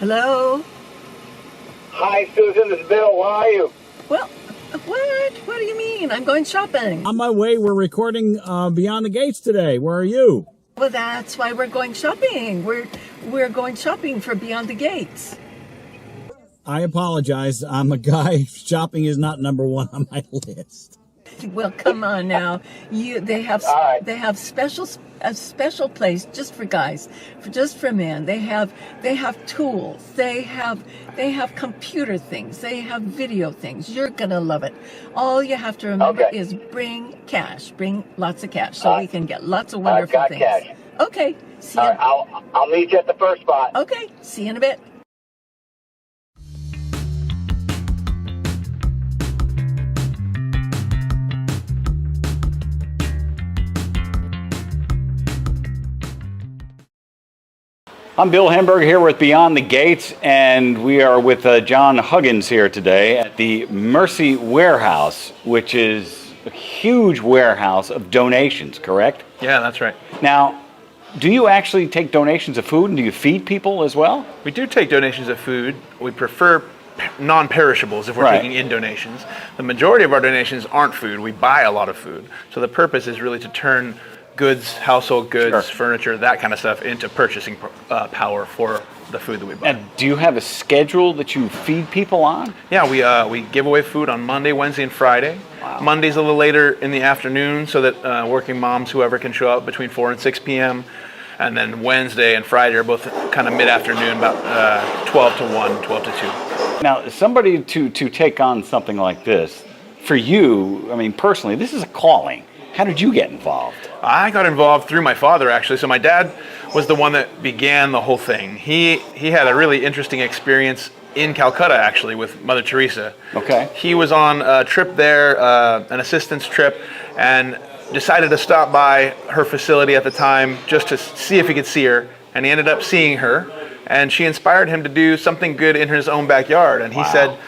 Hello? Hi, Susan. This is Bill. Where are you? Well, what? What do you mean? I'm going shopping. On my way, we're recording Beyond the Gates today. Where are you? Well, that's why we're going shopping. We're going shopping for Beyond the Gates. I apologize. I'm a guy. Shopping is not number one on my list. Well, come on now. They have a special place just for guys, just for men. They have tools. They have computer things. They have video things. You're gonna love it. All you have to remember is bring cash. Bring lots of cash so we can get lots of wonderful got things. Cash. Okay. See you. I'll meet you at the first spot. Okay. See you in a bit. I'm Bill Hamburger here with Beyond the Gates, and we are with John Huggins here today at the Mercy Warehouse, which is a huge warehouse of donations, correct? Yeah, that's right. Now, do you actually take donations of food, and do you feed people as well? We do take donations of food. We prefer non-perishables if we're taking in donations. The majority of our donations aren't food. We buy a lot of food. So the purpose is really to turn goods, household goods, furniture, that kind of stuff into purchasing power for the food that we buy. And do you have a schedule that you feed people on? Yeah, we give away food on Monday, Wednesday, and Friday. Wow. Monday's a little later in the afternoon so that working moms, whoever, can show up between 4 and 6 p.m. And then Wednesday and Friday are both kind of mid-afternoon, about 12 to 1, 12 to 2. Now, somebody to take on something like this, for you, I mean, personally, this is a calling. How did you get involved? I got involved through my father, actually. So my dad was the one that began the whole thing. He had a really interesting experience in Calcutta, actually, with Mother Teresa. Okay. He was on a trip there, an assistance trip, and decided to stop by her facility at the time just to see if he could see her. And he ended up seeing her, and she inspired him to do something good in his own backyard. And he said,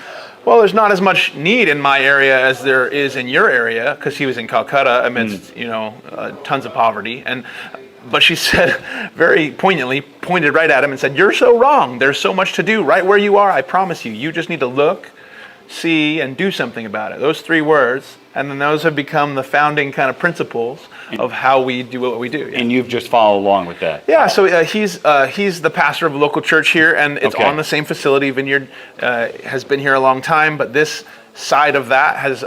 well, there's not as much need in my area as there is in your area, because he was in Calcutta amidst, tons of poverty. But she said, very poignantly, pointed right at him and said, "You're so wrong. There's so much to do right where you are. I promise you. You just need to look, see, and do something about it." Those 3 words, and then those have become the founding kind of principles of how we do what we do. And you've just followed along with that. Yeah, so he's the pastor of a local church here, and it's on the same facility. Vineyard has been here a long time, but this side of that has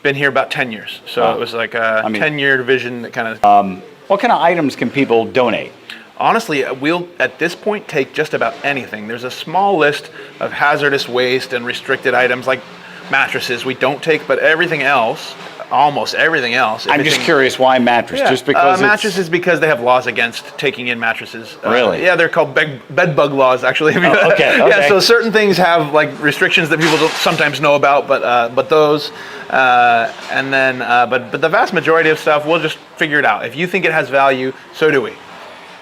been here about 10 years. So it was like a 10-year vision that kind of... what kind of items can people donate? Honestly, we'll, at this point, take just about anything. There's a small list of hazardous waste and restricted items like mattresses we don't take, but everything else, almost everything else. I'm just curious, why mattress? Yeah. Just because mattresses, because they have laws against taking in mattresses. Really? Yeah, they're called bed bug laws, actually. Okay. Yeah, so certain things have like restrictions that people don't sometimes know about, but those, and then, but the vast majority of stuff, we'll just figure it out. If you think it has value, so do we.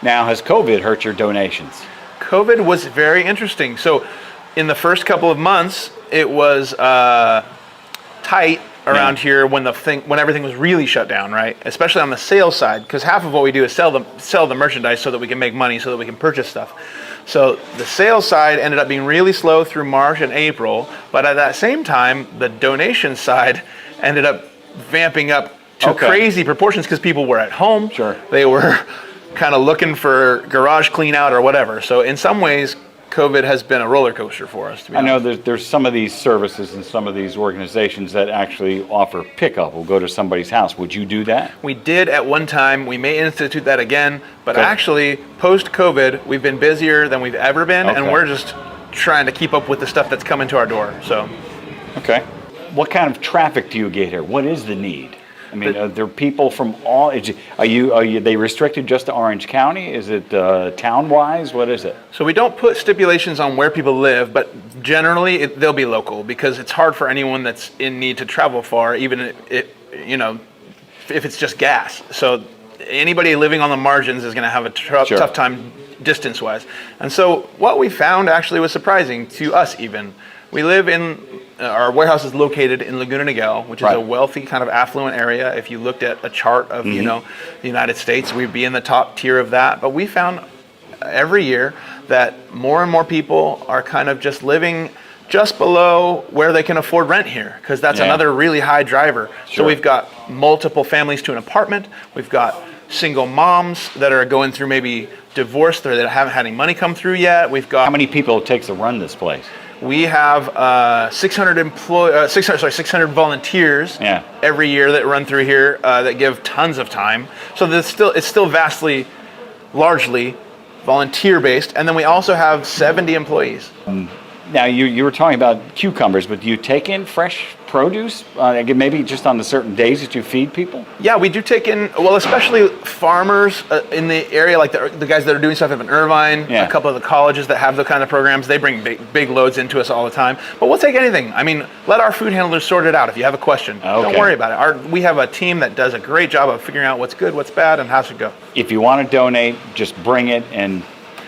Now, has COVID hurt your donations? COVID was very interesting. So in the first couple of months, it was tight around here when everything was really shut down, right? Especially on the sales side, because half of what we do is sell the merchandise so that we can make money, so that we can purchase stuff. So the sales side ended up being really slow through March and April, but at that same time, the donation side ended up vamping up to crazy proportions because people were at home. Sure. They were kind of looking for garage clean out or whatever. So in some ways, COVID has been a roller coaster for us, to be honest. I know there's some of these services and some of these organizations that actually offer pickup. We'll go to somebody's house. Would you do that? We did at one time. We may institute that again, but actually, post-COVID, we've been busier than we've ever been, and we're just trying to keep up with the stuff that's coming to our door. So, okay. What kind of traffic do you get here? What is the need? I mean, are there people from all? Are they restricted just to Orange County? Is it town-wise? What is it? So we don't put stipulations on where people live, but generally they'll be local because it's hard for anyone that's in need to travel far, even if it's just gas. So anybody living on the margins is going to have a tough time distance-wise. And so what we found actually was surprising to us even. We live in, our warehouse is located in Laguna Niguel, which is a wealthy kind of affluent area. If you looked at a chart of, the United States, we'd be in the top tier of that. But we found every year that more and more people are kind of just living just below where they can afford rent here, because that's another really high driver. Sure. So we've got multiple families to an apartment. We've got single moms that are going through maybe divorced or that haven't had any money come through yet. We've got How many people it takes to run this place? we have 600 volunteers every year that run through here that give tons of time. So it's still vastly, largely volunteer based. And then we also have 70 employees. Now, you were talking about cucumbers, but do you take in fresh produce? Maybe just on the certain days that you feed people? Yeah, we do take in, well, especially farmers in the area, like the guys that are doing stuff up in Irvine, a couple of the colleges that have the kind of programs, they bring big loads into us all the time. But we'll take anything. I mean, let our food handlers sort it out if you have a question. Don't worry about it. We have a team that does a great job of figuring out what's good, what's bad, and how to go. If you want to donate, just bring it, and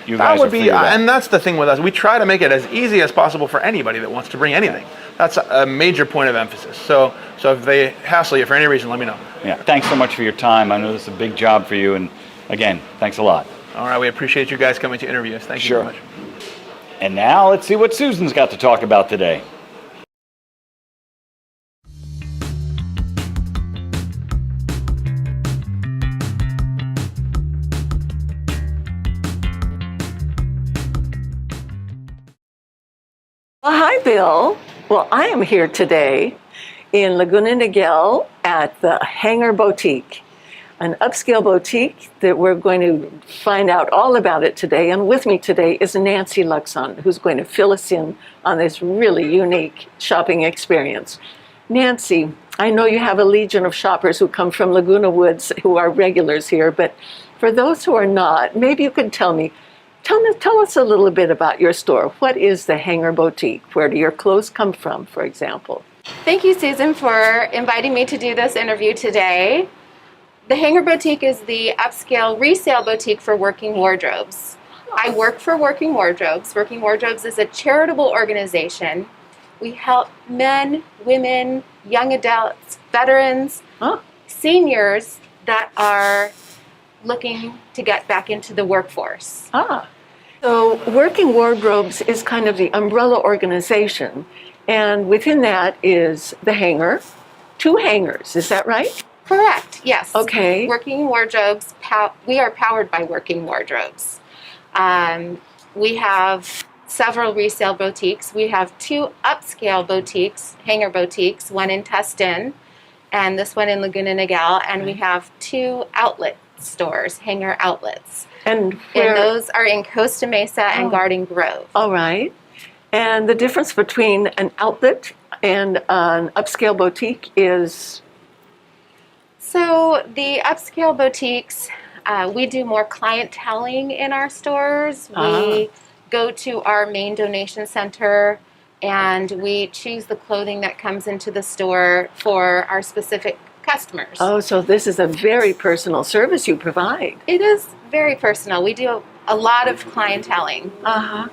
you guys that would be, that. And that's the thing with us. We try to make it as easy as possible for anybody that wants to bring anything. That's a major point of emphasis. So if they hassle you for any reason, let me know. Yeah, thanks so much for your time. I know this is a big job for you, and again, thanks a lot. All right, we appreciate you guys coming to interview us. Thank you very much. And now let's see what Susan's got to talk about today. Well, hi, Bill. Well, I am here today in Laguna Niguel at the Hangar Boutique, an upscale boutique that we're going to find out all about it today. And with me today is Nancy Luxon, who's going to fill us in on this really unique shopping experience. Nancy, I know you have a legion of shoppers who come from Laguna Woods who are regulars here, but for those who are not, maybe you could tell us a little bit about your store. What is the Hangar Boutique? Where do your clothes come from, for example? Thank you, Susan, for inviting me to do this interview today. The Hangar Boutique is the upscale resale boutique for Working Wardrobes. I work for Working Wardrobes. Working Wardrobes is a charitable organization. We help men, women, young adults, veterans, seniors that are looking to get back into the workforce. So Working Wardrobes is kind of the umbrella organization, and within that is the Hangar, 2 hangars, is that right? Correct, yes. Okay. Working Wardrobes, we are powered by Working Wardrobes. We have several resale boutiques. We have 2 upscale boutiques, Hangar boutiques, one in Tustin and this one in Laguna Niguel, and we have 2 outlet stores, Hangar outlets. And those are in Costa Mesa and Garden Grove. All right. And the difference between an outlet and an upscale boutique is? So the upscale boutiques, we do more clienteling in our stores. We go to our main donation center and we choose the clothing that comes into the store for our specific customers. Oh, so this is a very personal service you provide. It is very personal. We do a lot of clienteling. Now,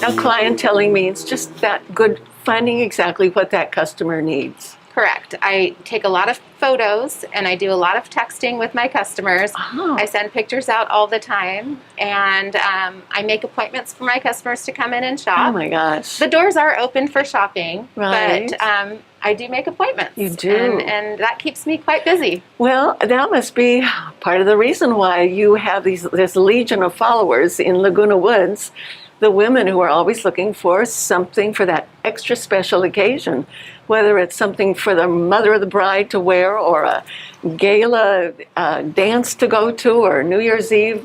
clienteling means just that good, finding exactly what that customer needs. Correct. I take a lot of photos and I do a lot of texting with my customers. I send pictures out all the time, and I make appointments for my customers to come in and shop. Oh my gosh. The doors are open for shopping, right. But I do make appointments. You do. And that keeps me quite busy. Well, that must be part of the reason why you have this legion of followers in Laguna Woods. The women who are always looking for something for that extra special occasion, whether it's something for the mother of the bride to wear, or a gala dance to go to, or New Year's Eve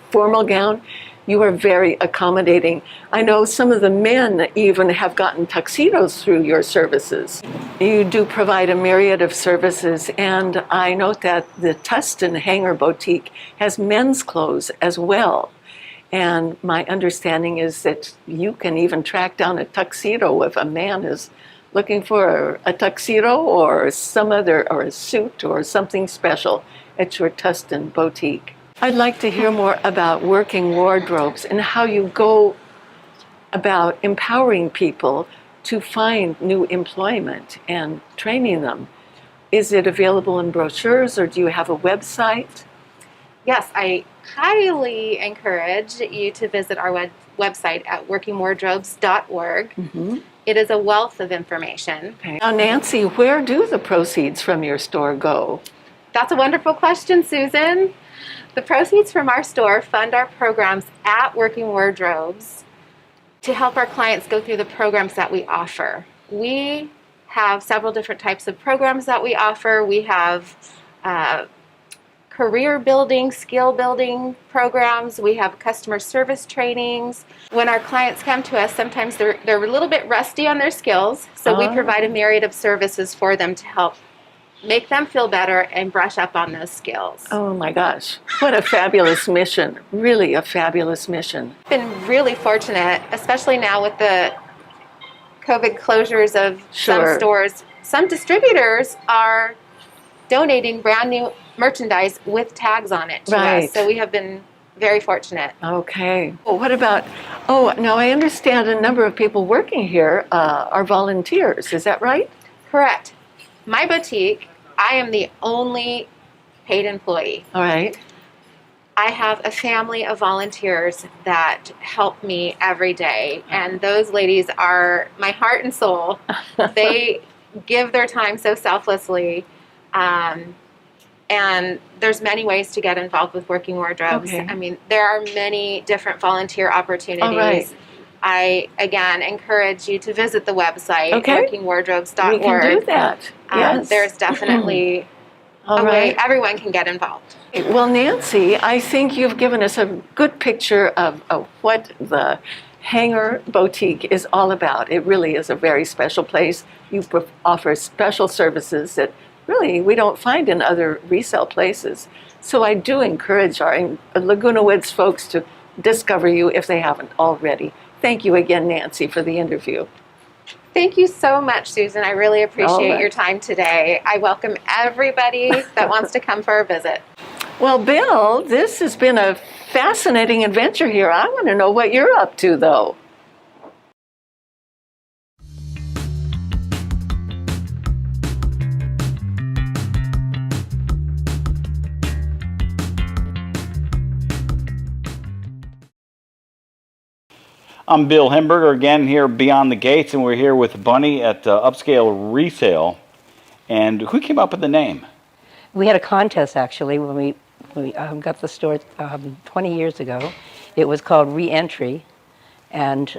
formal gown. You are very accommodating. I know some of the men even have gotten tuxedos through your services. You do provide a myriad of services, and I note that the Tustin Hangar Boutique has men's clothes as well. And my understanding is that you can even track down a tuxedo if a man is looking for a tuxedo or some other, or a suit or something special at your Tustin Boutique. I'd like to hear more about Working Wardrobes and how you go about empowering people to find new employment and training them. Is it available in brochures, or do you have a website? Yes, I highly encourage you to visit our website at workingwardrobes.org. It is a wealth of information. Now, Nancy, where do the proceeds from your store go? That's a wonderful question, Susan. The proceeds from our store fund our programs at Working Wardrobes to help our clients go through the programs that we offer. We have several different types of programs that we offer. We have career building, skill building programs. We have customer service trainings. When our clients come to us, sometimes they're a little bit rusty on their skills, so we provide a myriad of services for them to help make them feel better and brush up on those skills. Oh my gosh, what a fabulous mission. Really a fabulous mission. Been really fortunate, especially now with the COVID closures of some stores. Some distributors are donating brand new merchandise with tags on it to us. So we have been very fortunate. Okay. Well, what about, now I understand a number of people working here are volunteers. Is that right? Correct. My boutique, I am the only paid employee. All right. I have a family of volunteers that help me every day, and those ladies are my heart and soul. They give their time so selflessly, and there's many ways to get involved with Working Wardrobes. Okay. I mean, there are many different volunteer opportunities. All right. I, again, encourage you to visit the website, workingwardrobes.org. We can do that. Yes. There's definitely a way everyone can get involved. Well, Nancy, I think you've given us a good picture of what the Hangar Boutique is all about. It really is a very special place. You offer special services that really we don't find in other resale places. So I do encourage our Laguna Woods folks to discover you if they haven't already. Thank you again, Nancy, for the interview. Thank you so much, Susan. I really appreciate your time today. I welcome everybody that wants to come for a visit. Well, Bill, this has been a fascinating adventure here. I want to know what you're up to, though. I'm Bill Hemberger again here beyond the gates, and we're here with Bunny at Upscale Resale. And who came up with the name? We had a contest actually when we got the store 20 years ago. It was called Re-Entry, and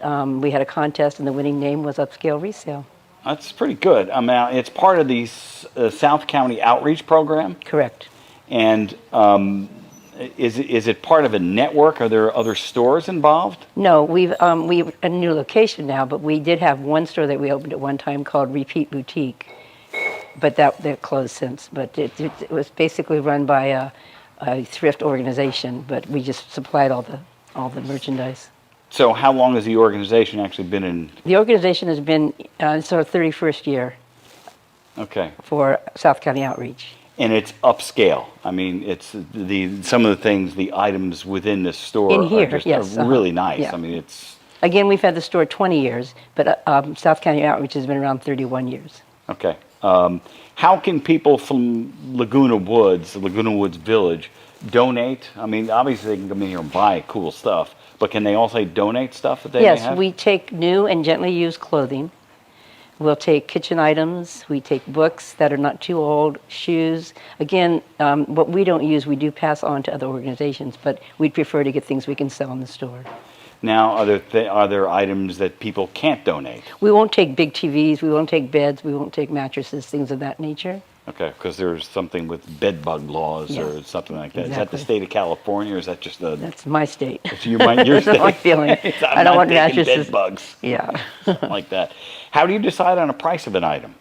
we had a contest, and the winning name was Upscale Resale. That's pretty good. I mean, it's part of the South County Outreach Program. Correct. And is it part of a network? Are there other stores involved? No, we've a new location now, but we did have one store that we opened at one time called Repeat Boutique, but that closed since. But it was basically run by a thrift organization, but we just supplied all the merchandise. So how long has the organization actually been in? The organization has been it's our 31st year. Okay. For South County Outreach. And it's upscale. I mean, it's some of the things, the items within the store in here, are just yes, really nice. Yeah. I mean, it's... Again, we've had the store 20 years, but South County Outreach has been around 31 years. Okay. How can people from Laguna Woods, the Laguna Woods Village, donate? I mean, obviously they can come in here and buy cool stuff, but can they also donate stuff that they may have? Yes, we take new and gently used clothing. We'll take kitchen items, we take books that are not too old, shoes. Again, what we don't use, we do pass on to other organizations, but we'd prefer to get things we can sell in the store. Now, are there items that people can't donate? We won't take big TVs, we won't take beds, we won't take mattresses, things of that nature. Okay, because there's something with bed bug laws or something like that. Exactly. Is that the state of California, or is that just the... That's my state. It's your state. My feeling. I don't want mattresses. Bed bugs. Yeah. Something like that. How do you decide on a price of an item?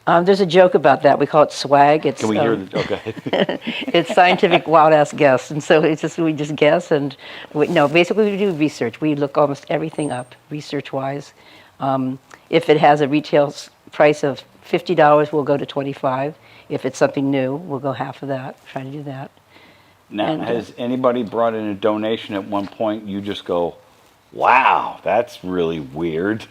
There's a joke about that. We call it swag. It's, can we hear the... Okay. It's scientific wild-ass guess. And so we just guess. And basically we do research. We look almost everything up, research-wise. If it has a retail price of $50, we'll go to $25. If it's something new, we'll go half of that, try to do that. Now, has anybody brought in a donation at one point, you just go, wow, that's really weird?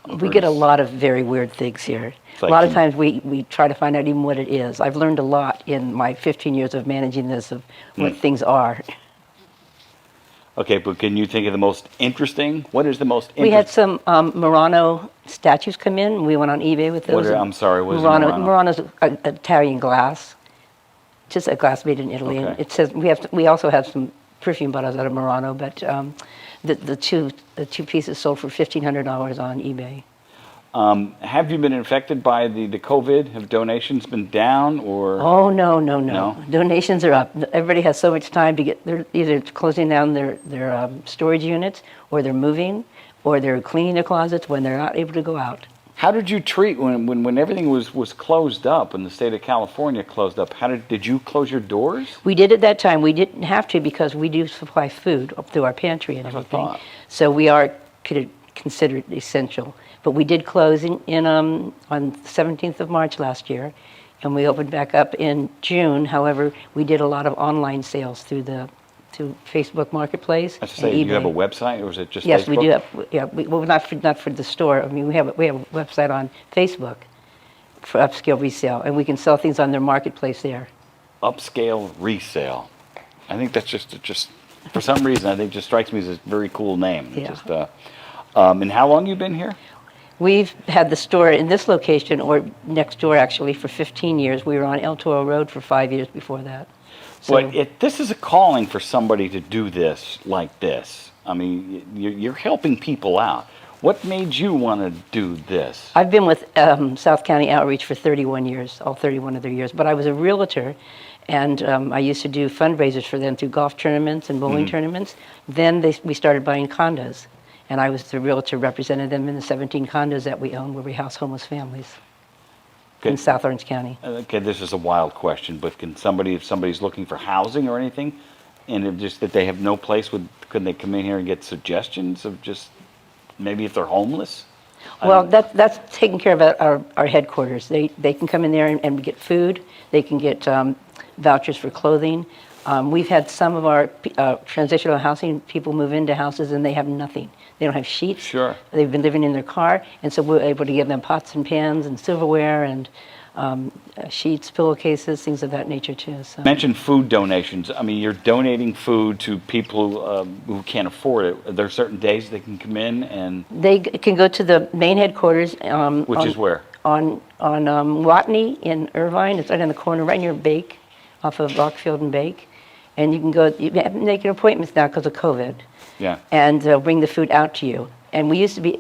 We get a lot of very weird things here. A lot of times we try to find out even what it is. I've learned a lot in my 15 years of managing this of what things are. Okay, but can you think of the most interesting? What is the most interesting? We had some Murano statues come in. We went on eBay with those. I'm sorry, what is Murano? Murano? Murano's Italian glass, just a glass made in Italy. Okay. And it says we also have some perfume bottles out of Murano, but the two pieces sold for $1,500 on eBay. Have you been infected by the COVID? Have donations been down or? Oh, no. No? Donations are up. Everybody has so much time to they're either closing down their storage units, or they're moving, or they're cleaning their closets when they're not able to go out. How did you treat when everything was closed up and the state of California closed up? Did you close your doors? We did at that time. We didn't have to because we do supply food up through our pantry and everything. So we are considered essential. But we did close on the 17th of March last year, and we opened back up in June. However, we did a lot of online sales through Facebook Marketplace. I should say, do you have a website, or is it just yes, Facebook? We do have. Well, not for the store. I mean, we have a website on Facebook for upscale resale, and we can sell things on their marketplace there. Upscale resale. I think that's just for some reason, I think just strikes me as a very cool name. Yeah. And how long you been here? We've had the store in this location, or next door actually, for 15 years. We were on El Toro Road for 5 years before that. So, But this is a calling for somebody to do this like this. I mean, you're helping people out. What made you want to do this? I've been with South County Outreach for 31 years, all 31 of their years. But I was a realtor, and I used to do fundraisers for them through golf tournaments and bowling tournaments. Then we started buying condos. And I was the realtor, represented them in the 17 condos that we own, where we house homeless families in South Orange County. Okay, this is a wild question, but if somebody's looking for housing or anything, and if just that they have no place, could they come in here and get suggestions of just maybe if they're homeless? Well, that's taken care of at our headquarters. They can come in there and get food. They can get vouchers for clothing. We've had some of our transitional housing people move into houses and they have nothing. They don't have sheets. Sure. They've been living in their car, and so we're able to give them pots and pans and silverware and sheets, pillowcases, things of that nature too. So. You mentioned food donations. I mean, you're donating food to people who can't afford it. Are there certain days they can come in and? They can go to the main headquarters. Which is where? On Watney in Irvine. It's right on the corner, right near Bake, off of Rockfield and Bake. And you can go, you have to make your appointments now because of COVID. Yeah. And they'll bring the food out to you. And we used to be,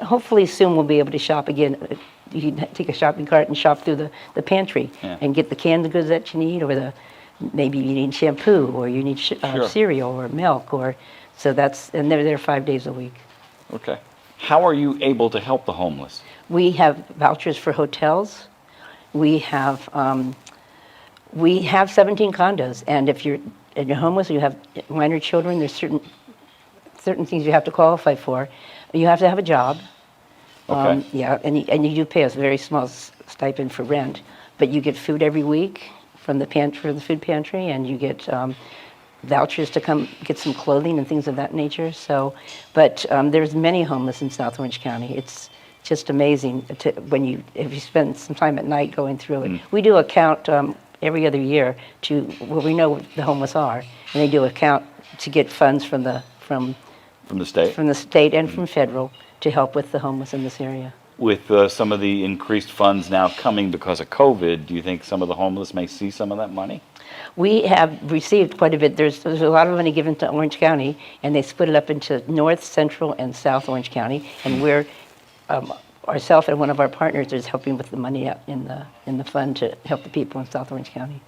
hopefully soon we'll be able to shop again. You can take a shopping cart and shop through the pantry and get the canned goods that you need, or maybe you need shampoo, or you need cereal or milk, and they're there 5 days a week. Okay. How are you able to help the homeless? We have vouchers for hotels. We have 17 condos, and if you're homeless or you have minor children, there's certain things you have to qualify for. You have to have a job. Okay. And you do pay us a very small stipend for rent, but you get food every week from the food pantry, and you get vouchers to come get some clothing and things of that nature. So, but there's many homeless in South Orange County. It's just amazing if you spend some time at night going through it. We do a count every other year to where we know what the homeless are, and they do a count to get funds from the state and from federal to help with the homeless in this area. With some of the increased funds now coming because of COVID, do you think some of the homeless may see some of that money? We have received quite a bit. There's a lot of money given to Orange County, and they split it up into North, Central, and South Orange County, and we're ourselves and one of our partners is helping with the money out in the fund to help the people in South Orange County.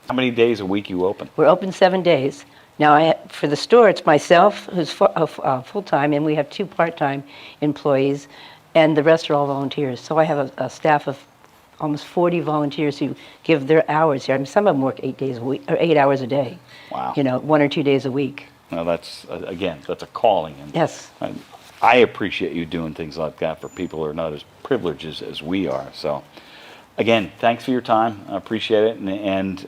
How many days a week you open? We're open 7 days. Now, for the store, it's myself who's full-time, and we have 2 part-time employees, and the rest are all volunteers. So I have a staff of almost 40 volunteers who give their hours here. I mean, some of them work 8 days a week, or 8 hours a day. Wow. 1 or 2 days a week. Now that's a calling. And yes. I appreciate you doing things like that for people who are not as privileged as we are. So, Again, thanks for your time. I appreciate it. And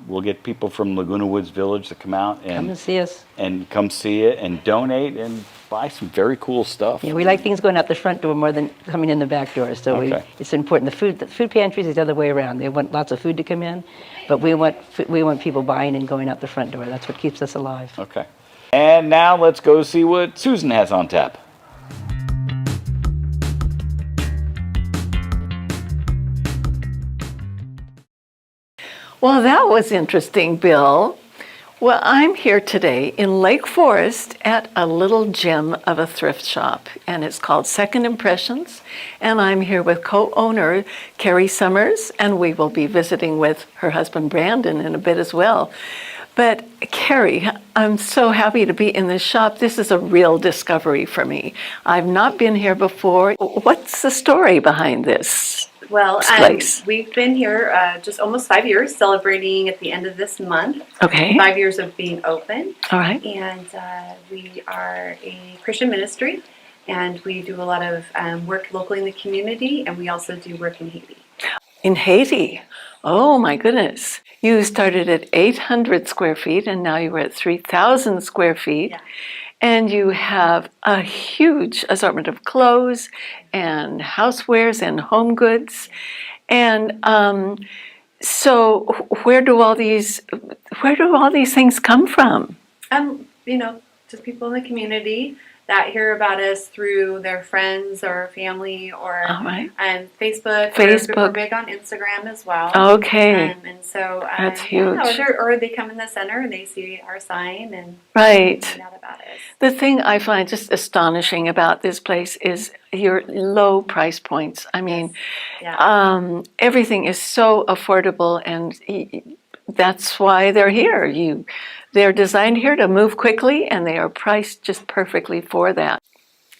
we'll get people from Laguna Woods Village to come out and Come and see us. and come see it and donate and buy some very cool stuff. Yeah, we like things going out the front door more than coming in the back door. So Okay. it's important. The food pantries is the other way around. They want lots of food to come in, but we want people buying and going out the front door. That's what keeps us alive. Okay. And now let's go see what Susan has on tap. Well, that was interesting, Bill. Well, I'm here today in Lake Forest at a little gem of a thrift shop, and it's called Second Impressions. And I'm here with co-owner Carrie Summers, and we will be visiting with her husband Brandon in a bit as well. But Carrie, I'm so happy to be in this shop. This is a real discovery for me. I've not been here before. What's the story behind this? Well, place? we've been here just almost 5 years, celebrating at the end of this month. Okay. 5 years of being open. All right. And we are a Christian ministry, and we do a lot of work locally in the community, and we also do work in Haiti. In Haiti? Oh my goodness. You started at 800 square feet and now you're at 3,000 square feet. Yeah. And you have a huge assortment of clothes and housewares and home goods. And so where do all these things come from? Just people in the community that hear about us through their friends or family or All right. Facebook. We're big on Instagram as well. Okay. And so That's huge. or they come in the center and they see our sign and Right. find out about us. The thing I find just astonishing about this place is your low price points. I mean, Yeah. everything is so affordable, and that's why they're here. They're designed here to move quickly, and they are priced just perfectly for that.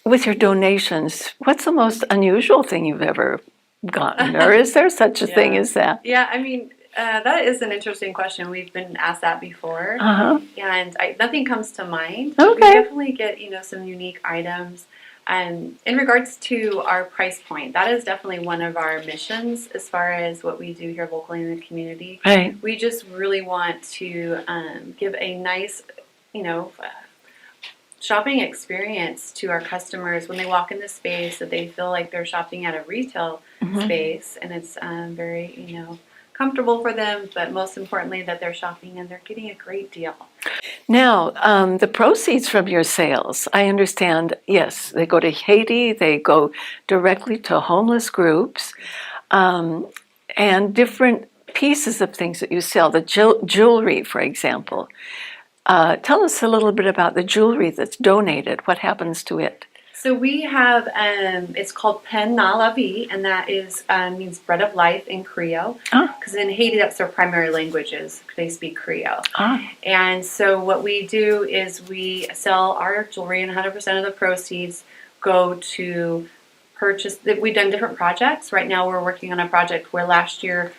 With your donations, what's the most unusual thing you've ever gotten, or is there such a thing as that? Yeah, that is an interesting question. We've been asked that before, and nothing comes to mind. Okay. We definitely get some unique items. In regards to our price point, that is definitely one of our missions as far as what we do here locally in the community. Right. We just really want to give a nice, shopping experience to our customers when they walk in the space, that they feel like they're shopping at a retail space, and it's very, comfortable for them, but most importantly that they're shopping and they're getting a great deal. Now, the proceeds from your sales, I understand, yes, they go to Haiti, they go directly to homeless groups, and different pieces of things that you sell, the jewelry, for example. Tell us a little bit about the jewelry that's donated. What happens to it? So we have, it's called Pen na la vie, and that means bread of life in Creole. Because in Haiti, that's their primary language, they speak Creole. And so what we do is we sell our jewelry, and 100% of the proceeds go to purchase. We've done different projects. Right now we're working on a project where last year,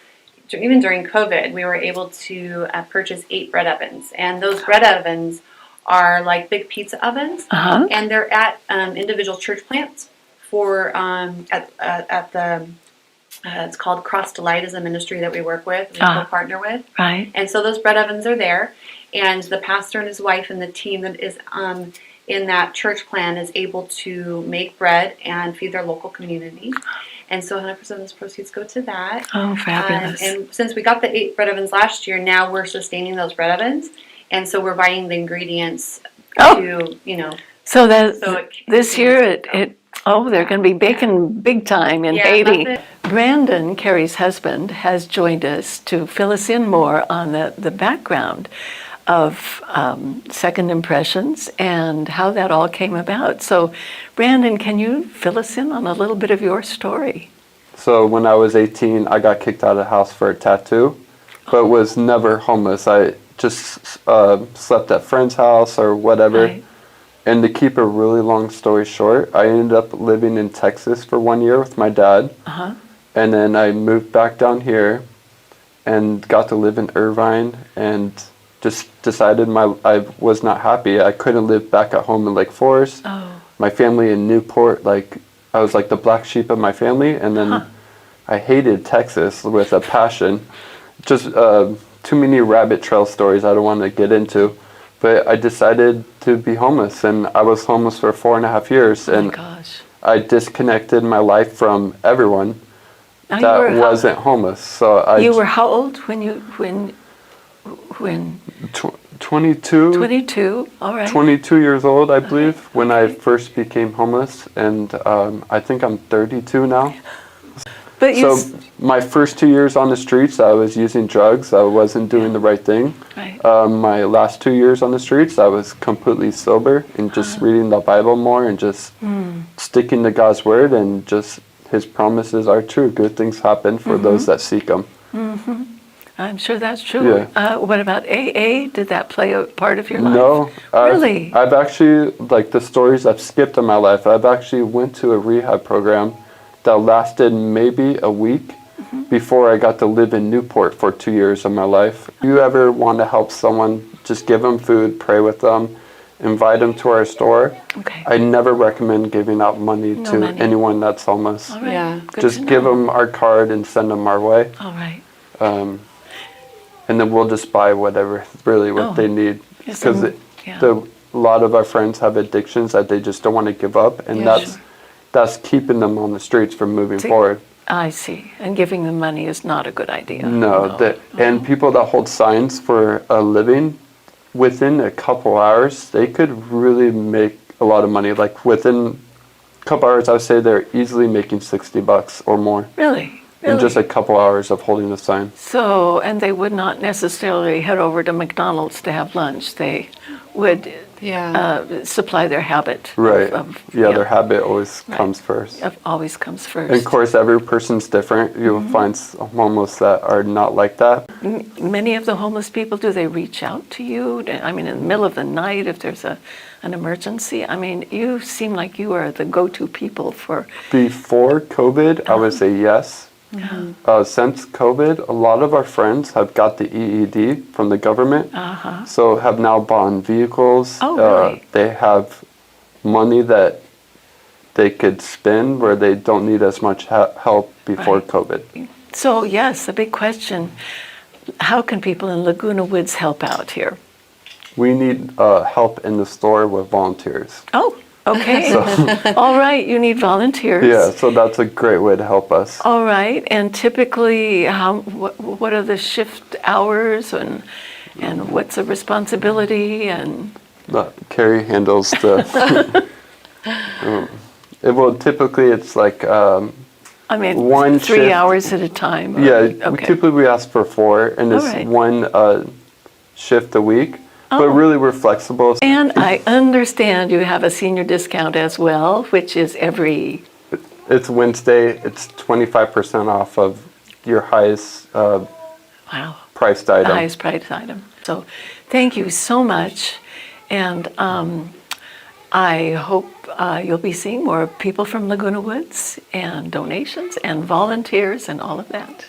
even during COVID, we were able to purchase 8 bread ovens. And those bread ovens are like big pizza ovens, and they're at individual church plants for at the it's called Cross Delight, is a ministry that we work with, we co-partner with. Right. And so those bread ovens are there, and the pastor and his wife and the team that is in that church plan is able to make bread and feed their local community. And so 100% of those proceeds go to that. Oh, fabulous. And since we got the 8 bread ovens last year, now we're sustaining those bread ovens. And so we're buying the ingredients to, So it this year, they're going to be baking big time in Haiti. Brandon, Carrie's husband, has joined us to fill us in more on the background of Second Impressions and how that all came about. So, Brandon, can you fill us in on a little bit of your story? So when I was 18, I got kicked out of the house for a tattoo, but was never homeless. I just slept at friend's house or whatever. Right. And to keep a really long story short, I ended up living in Texas for 1 year with my dad. And then I moved back down here and got to live in Irvine, and just decided I was not happy. I couldn't live back at home in Lake Forest. My family in Newport, I was like the black sheep of my family. And then I hated Texas with a passion. Just too many rabbit trail stories I don't want to get into. But I decided to be homeless, and I was homeless for 4.5 years. Oh and my gosh. I disconnected my life from everyone Now that wasn't homeless. So you were how old when 22. 22. All right. 22 years old, I believe, when I first became homeless, and I think I'm 32 now. But So my first 2 years on the streets, I was using drugs. I wasn't doing the right thing. Right. My last 2 years on the streets, I was completely sober and just reading the Bible more and just sticking to God's word, and just His promises are true. Good things happen for those that seek them. I'm sure that's true. Yeah. What about AA? Did that play a part of your life? No. Really? I've actually, like the stories I've skipped in my life, I've actually went to a rehab program that lasted maybe a week before I got to live in Newport for 2 years of my life. If you ever want to help someone, just give them food, pray with them, invite them to our store. Okay. I never recommend giving out money to anyone that's homeless. All right. Yeah. Good Just to give know. them our card and send them our way. All right. And then we'll just buy whatever, really what they need. Yes, Because a lot of our friends have addictions that they just don't want to give up, and that's keeping them on the streets from moving forward. I see. And giving them money is not a good idea. And people that hold signs for a living, within a couple hours, they could really make a lot of money. Like within a couple hours, I would say they're easily making $60 or more. Really? In just a couple hours of holding the sign. So, and they would not necessarily head over to McDonald's to have lunch. They would supply their habit. Right. Their habit always comes first. Always comes first. And of course, every person's different. You'll find homeless that are not like that. Many of the homeless people, do they reach out to you? I mean, in the middle of the night, if there's an emergency? I mean, you seem like you are the go-to people for... Before COVID, I would say yes. Since COVID, a lot of our friends have got the EED from the government, so have now bought vehicles. Oh, really? They have money that they could spend where they don't need as much help before COVID. So, yes, the big question, how can people in Laguna Woods help out here? We need help in the store with volunteers. Oh, okay. All right, you need volunteers. Yeah, so that's a great way to help us. All right, and typically, what are the shift hours, and what's the responsibility, and? Carrie handles the. Typically it's like. I mean, one 3 shift, hours at a time. Typically we ask for 4, and it's one shift a week. But really, we're flexible. And I understand you have a senior discount as well, which is every... It's Wednesday. It's 25% off of your highest priced item. The highest priced item. So thank you so much. And I hope you'll be seeing more people from Laguna Woods, and donations and volunteers and all of that.